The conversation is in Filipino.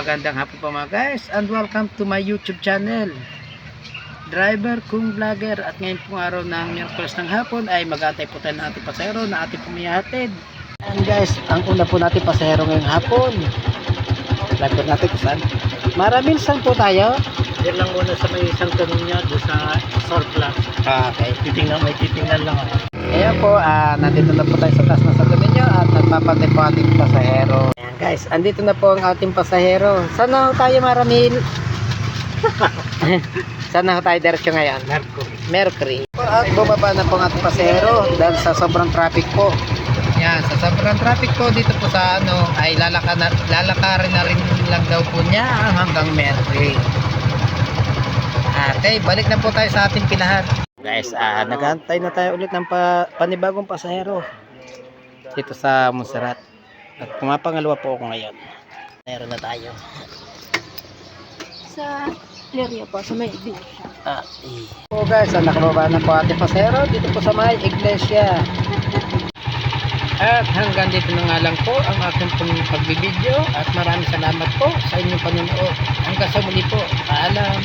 magandang hapon po mga guys, and welcome to my YouTube channel, Driver Kung Vlogger. At ngayon pong araw ng Miyerkules ng hapon ay mag-aantay po tayo ng ating pasahero na ating pumihatid. And guys, ang una po natin pasahero ngayong hapon, driver natin kung saan? Maraming saan po tayo? Diyan lang muna sa may Santo Niño, doon sa surplus. Okay. May titingnan lang ako. Ayan po, nandito na po tayo sa taas ng Santo Niño at nagpapantay po ating pasahero. Ayan guys, andito na po ang ating pasahero. Saan na ho tayo, Maramil? Saan na ho tayo diretso ngayon? Mercury. At bumaba na po ang ating pasahero dahil sa sobrang traffic po. Yan, sa sobrang traffic po dito po sa ay lalakarin na rin lang daw po niya hanggang Mercury. Okay, balik na po tayo sa ating pinahan. Guys, nag-aantay na tayo ulit ng panibagong pasahero dito sa Montserrat. At pumapangalawa po ako ngayon. Meron na tayo. Sa area po, sa may iglesia. Po guys, nakababa na po ating pasahero dito po sa may iglesia. At hanggang dito na nga lang po ang aking pagbibideo. At maraming salamat po sa inyong panonood. Hanggang sa muli po. Paalam.